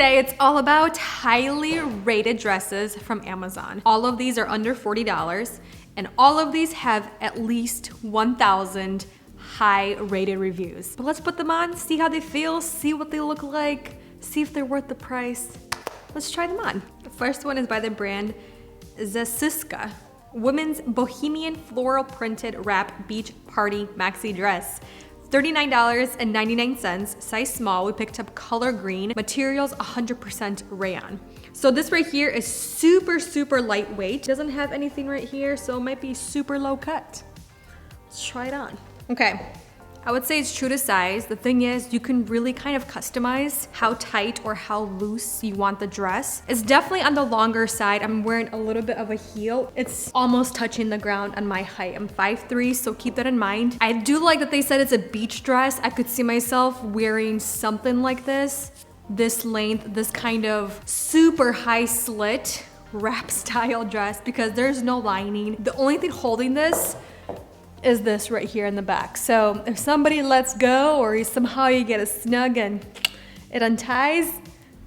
Today, it's all about highly rated dresses from Amazon. All of these are under $40, and all of these have at least 1,000 high rated reviews. But let's put them on, see how they feel, see what they look like, see if they're worth the price. Let's try them on. The first one is by the brand Zesiska. Women's bohemian floral printed wrap beach party maxi dress. $39.99, size small. We picked up color green, materials 100% rayon. So this right here is super lightweight. Doesn't have anything right here, so it might be super low cut. Let's try it on. Okay, I would say it's true to size. The thing is, you can really kind of customize how tight or how loose you want the dress. It's definitely on the longer side. I'm wearing a little bit of a heel. It's almost touching the ground on my height. I'm 5'3", so keep that in mind. I do like that they said it's a beach dress. I could see myself wearing something like this length, this kind of super high slit wrap style dress, because there's no lining. The only thing holding this is this right here in the back. So if somebody lets go or somehow you get a snug and it unties,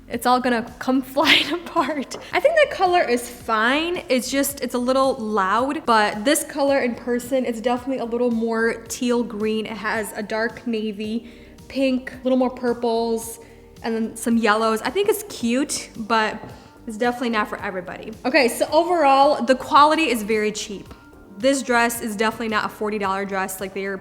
it's all gonna come flying apart. I think the color is fine. It's a little loud, but this color in person, it's definitely a little more teal green. It has a dark navy, pink, a little more purples, and then some yellows. I think it's cute, but it's definitely not for everybody. Okay, so overall, the quality is very cheap. This dress is definitely not a $40 dress like they're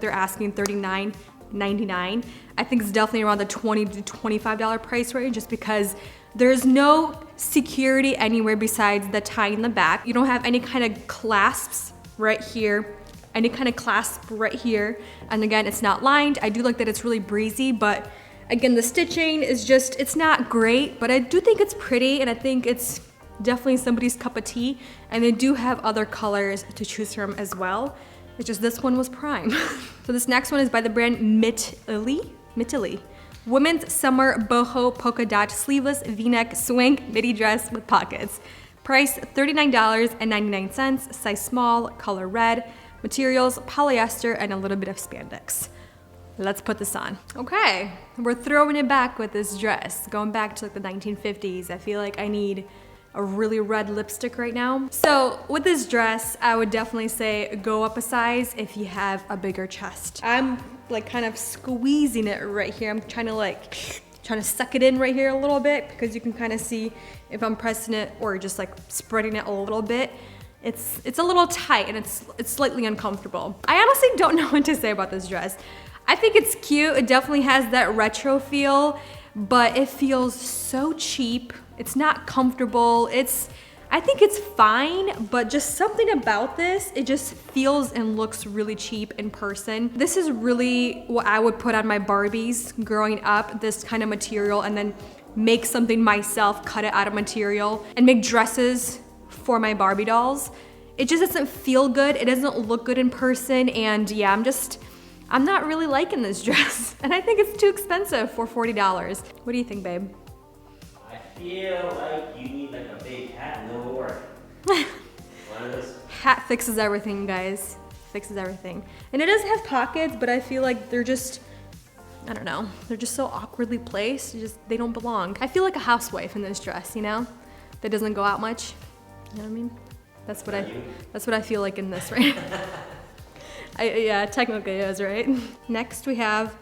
asking $39.99. I think it's definitely around the $20 to $25 price range, just because there's no security anywhere besides the tie in the back. You don't have any kind of clasps right here, any kind of clasp right here. And again, it's not lined. I do like that it's really breezy, but again, the stitching is just, it's not great, but I do think it's pretty, and I think it's definitely somebody's cup of tea, and they do have other colors to choose from as well. It's just this one was prime. So this next one is by the brand Mitch Lee. Women's summer boho polka dot sleeveless v-neck swing midi dress with pockets. Price $39.99, size small, color red, materials polyester and a little bit of spandex. Let's put this on. Okay, we're throwing it back with this dress. Going back to like the 1950s. I feel like I need a really red lipstick right now. So with this dress, I would definitely say go up a size if you have a bigger chest. I'm like kind of squeezing it right here. I'm trying to suck it in right here a little bit, because you can kind of see if I'm pressing it or just like spreading it a little bit. It's a little tight and it's slightly uncomfortable. I honestly don't know what to say about this dress. I think it's cute. It definitely has that retro feel, but it feels so cheap. It's not comfortable. I think it's fine, but just something about this, it just feels and looks really cheap in person. This is really what I would put on my Barbies growing up, this kind of material, and then make something myself, cut it out of material, and make dresses for my Barbie dolls. It just doesn't feel good. It doesn't look good in person, and yeah, I'm not really liking this dress. And I think it's too expensive for $40. What do you think, babe? I feel like you need like a big hat and no more. One of those. Hat fixes everything, guys. Fixes everything. And it does have pockets, but I feel like they're just, I don't know, they're just so awkwardly placed. They don't belong. I feel like a housewife in this dress, you know? That doesn't go out much. You know what I mean? That's what I feel like in this, right? Yeah, technically it is, right? Next we have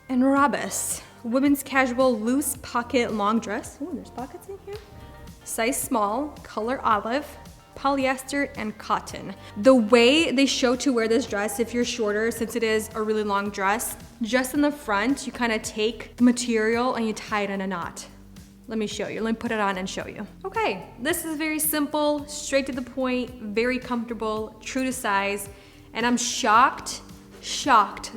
Enrabis. Women's casual loose pocket long dress. Oh, there's pockets in here. Size small, color olive, polyester and cotton. The way they show to wear this dress, if you're shorter, since it is a really long dress, just in the front, you kind of take the material and you tie it in a knot. Let me show you. Let me put it on and show you. Okay, this is very simple, straight to the point, very comfortable, true to size. And I'm shocked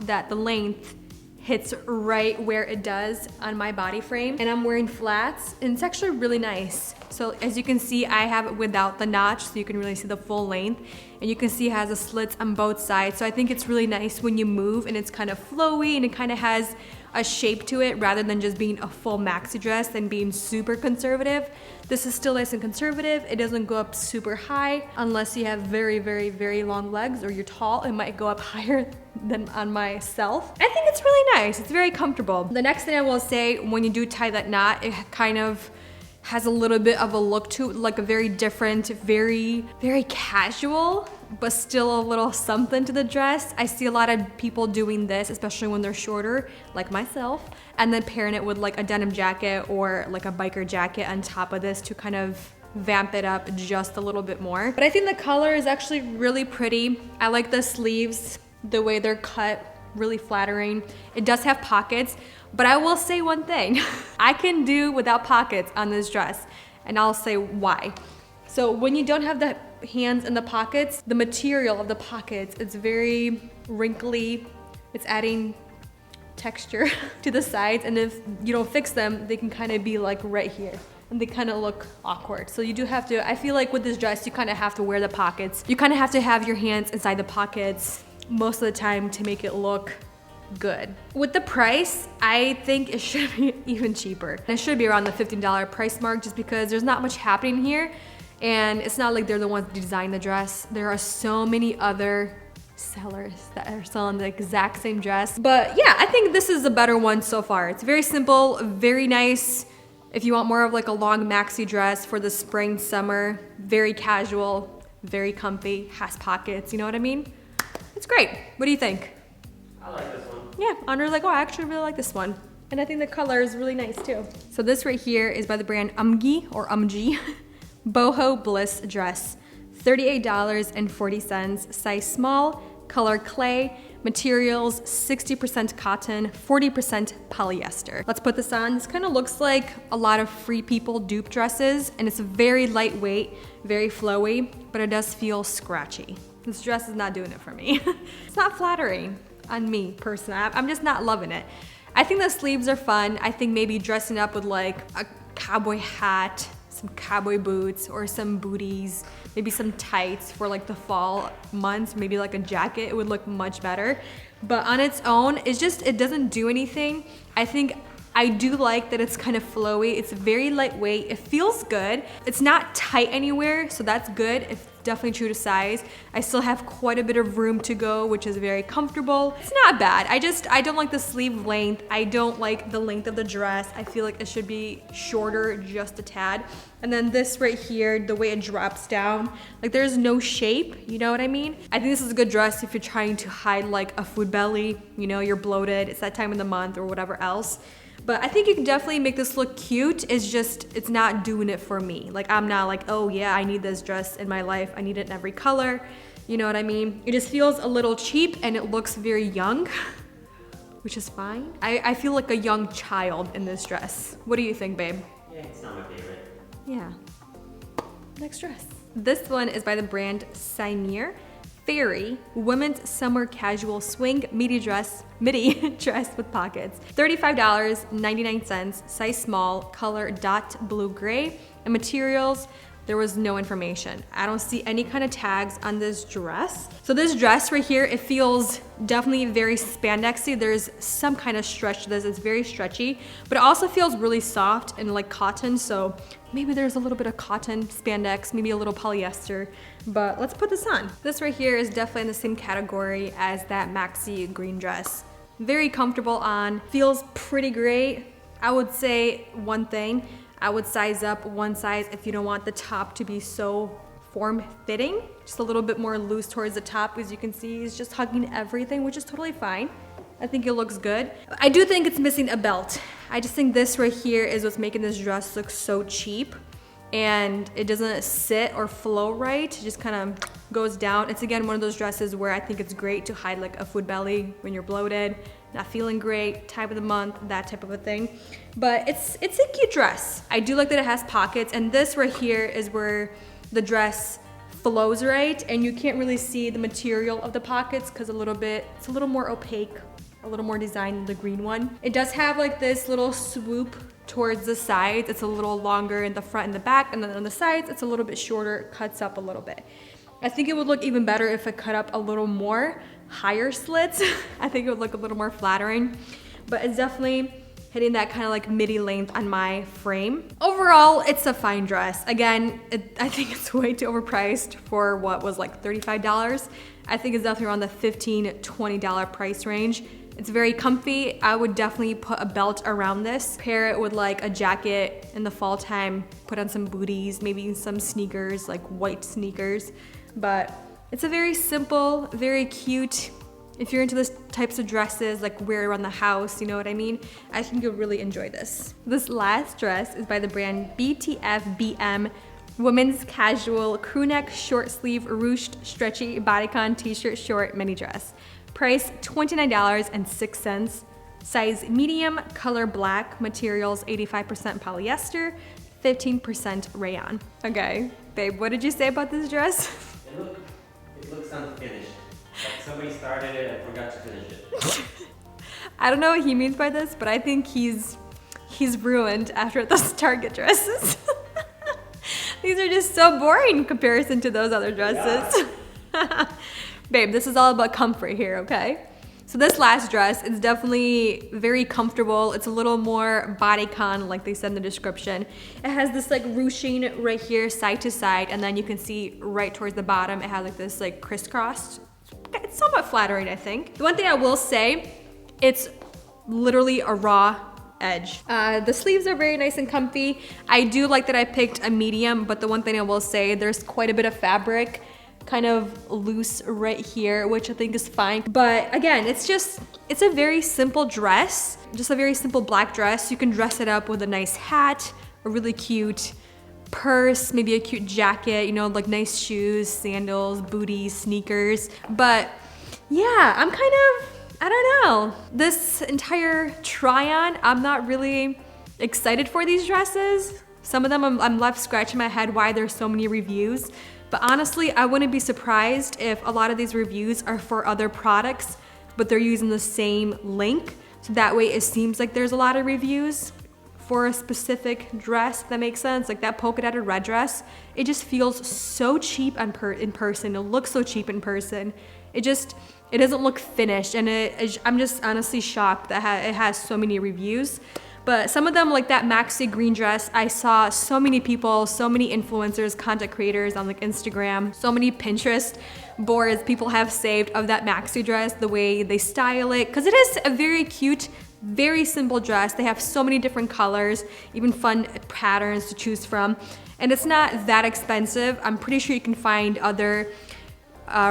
that the length hits right where it does on my body frame. And I'm wearing flats, and it's actually really nice. So as you can see, I have it without the notch, so you can really see the full length. And you can see it has a slits on both sides. So I think it's really nice when you move, and it's kind of flowy, and it kind of has a shape to it rather than just being a full maxi dress and being super conservative. This is still nice and conservative. It doesn't go up super high unless you have very, very, very long legs or you're tall. It might go up higher than on myself. I think it's really nice. It's very comfortable. The next thing I will say, when you do tie that knot, it kind of has a little bit of a look to it, like a very different, very, very casual, but still a little something to the dress. I see a lot of people doing this, especially when they're shorter, like myself, and then pairing it with like a denim jacket or like a biker jacket on top of this to kind of vamp it up just a little bit more. But I think the color is actually really pretty. I like the sleeves, the way they're cut, really flattering. It does have pockets, but I will say one thing. I can do without pockets on this dress, and I'll say why. So when you don't have the hands in the pockets, the material of the pockets, it's very wrinkly. It's adding texture to the sides, and if you don't fix them, they can kind of be like right here. And they kind of look awkward. So you do have to, I feel like with this dress, you kind of have to wear the pockets. You kind of have to have your hands inside the pockets most of the time to make it look good. With the price, I think it should be even cheaper. It should be around the $15 price mark just because there's not much happening here. And it's not like they're the ones that design the dress. There are so many other sellers that are selling the exact same dress. But yeah, I think this is a better one so far. It's very simple, very nice. If you want more of like a long maxi dress for the spring, summer, very casual, very comfy, has pockets, you know what I mean? It's great. What do you think? I like this one. Yeah, Honor's like, oh, I actually really like this one. And I think the color is really nice too. So this right here is by the brand Umgi or Umgi Boho Bliss dress. $38.40, size small, color clay, materials 60% cotton, 40% polyester. Let's put this on. This kind of looks like a lot of Free People dupe dresses, and it's very lightweight, very flowy, but it does feel scratchy. This dress is not doing it for me. It's not flattering on me personally. I'm just not loving it. I think the sleeves are fun. I think maybe dressing up with like a cowboy hat, some cowboy boots, or some booties, maybe some tights for like the fall months, maybe like a jacket, it would look much better. But on its own, it's just, it doesn't do anything. I think I do like that it's kind of flowy. It's very lightweight. It feels good. It's not tight anywhere, so that's good. It's definitely true to size. I still have quite a bit of room to go, which is very comfortable. It's not bad. I don't like the sleeve length. I don't like the length of the dress. I feel like it should be shorter just a tad. And then this right here, the way it drops down, like there's no shape, you know what I mean? I think this is a good dress if you're trying to hide like a food belly, you know, you're bloated, it's that time of the month or whatever else. But I think you can definitely make this look cute. It's just, it's not doing it for me. Like I'm not like, oh yeah, I need this dress in my life. I need it in every color. You know what I mean? It just feels a little cheap and it looks very young, which is fine. I feel like a young child in this dress. What do you think, babe? Yeah, it's not my favorite. Yeah. Next dress. This one is by the brand Samir Fairy, women's summer casual swing midi dress with pockets. $35.99, size small, color dot blue gray, and materials, there was no information. I don't see any kind of tags on this dress. So this dress right here, it feels definitely very spandexy. There's some kind of stretch to this, it's very stretchy, but it also feels really soft and like cotton, so maybe there's a little bit of cotton, spandex, maybe a little polyester, but let's put this on. This right here is definitely in the same category as that maxi green dress. Very comfortable on, feels pretty great. I would say one thing, I would size up one size if you don't want the top to be so form-fitting. Just a little bit more loose towards the top, as you can see, is just hugging everything, which is totally fine. I think it looks good. I do think it's missing a belt. I just think this right here is what's making this dress look so cheap, and it doesn't sit or flow right. It just kind of goes down. It's again one of those dresses where I think it's great to hide like a food belly when you're bloated, not feeling great, time of the month, that type of a thing. But it's a cute dress. I do like that it has pockets, and this right here is where the dress flows right, and you can't really see the material of the pockets because it's a little more opaque, a little more designed than the green one. It does have like this little swoop towards the sides. It's a little longer in the front and the back, and then on the sides, it's a little bit shorter, it cuts up a little bit. I think it would look even better if it cut up a little more, higher slits. I think it would look a little more flattering. but it's definitely hitting that kind of like midi length on my frame. Overall, it's a fine dress. Again, I think it's way too overpriced for what was like $35. I think it's definitely around the $15, $20 price range. It's very comfy. I would definitely put a belt around this, pair it with like a jacket in the fall time, put on some booties, maybe some sneakers, like white sneakers. But it's a very simple, very cute. If you're into this types of dresses, like wear around the house, you know what I mean? I think you'll really enjoy this. This last dress is by the brand BFBM, women's casual crew neck short sleeve ruched stretchy bodycon t-shirt short mini dress. Price $29.06. Size medium, color black, materials 85% polyester, 15% rayon. Okay, babe, what did you say about this dress? It looks unfinished. Like somebody started it and forgot to finish it. I don't know what he means by this, but I think he's ruined after those Target dresses. These are just so boring in comparison to those other dresses. Yeah. Babe, this is all about comfort here, okay? So this last dress is definitely very comfortable. It's a little more bodycon, like they said in the description. It has this like ruching right here, side to side, and then you can see right towards the bottom, it has like this like crisscrossed. It's somewhat flattering, I think. The one thing I will say, it's literally a raw edge. The sleeves are very nice and comfy. I do like that I picked a medium, but the one thing I will say, there's quite a bit of fabric kind of loose right here, which I think is fine. But again, it's a very simple dress, just a very simple black dress. You can dress it up with a nice hat, a really cute purse, maybe a cute jacket, you know, like nice shoes, sandals, booties, sneakers. But yeah, I'm kind of, I don't know. This entire try-on, I'm not really excited for these dresses. Some of them I'm left scratching my head why there's so many reviews. But honestly, I wouldn't be surprised if a lot of these reviews are for other products, but they're using the same link. So that way it seems like there's a lot of reviews for a specific dress, if that makes sense. Like that polka dotted red dress, it just feels so cheap in person. It looks so cheap in person. It doesn't look finished, and I'm just honestly shocked that it has so many reviews. But some of them, like that maxi green dress, I saw so many people, so many influencers, content creators on like Instagram, so many Pinterest boards people have saved of that maxi dress, the way they style it, because it is a very cute, very simple dress. They have so many different colors, even fun patterns to choose from, and it's not that expensive. I'm pretty sure you can find other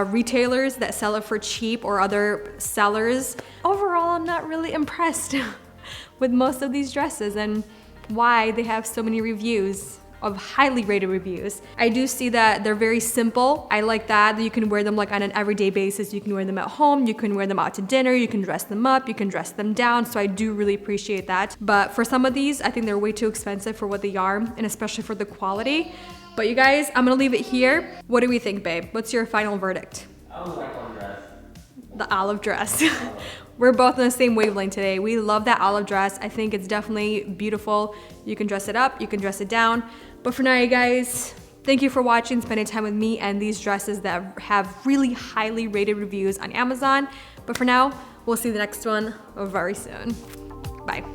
retailers that sell it for cheap, or other sellers. Overall, I'm not really impressed with most of these dresses and why they have so many reviews, of highly rated reviews. I do see that they're very simple. I like that you can wear them like on an everyday basis. You can wear them at home, you can wear them out to dinner, you can dress them up, you can dress them down. So I do really appreciate that. But for some of these, I think they're way too expensive for what they are, and especially for the quality. But you guys, I'm gonna leave it here. What do we think, babe? What's your final verdict? I only like one dress. The olive dress. We're both on the same wavelength today. We love that olive dress. I think it's definitely beautiful. You can dress it up, you can dress it down. But for now, you guys, thank you for watching, spending time with me and these dresses that have really highly rated reviews on Amazon. But for now, we'll see the next one very soon. Bye.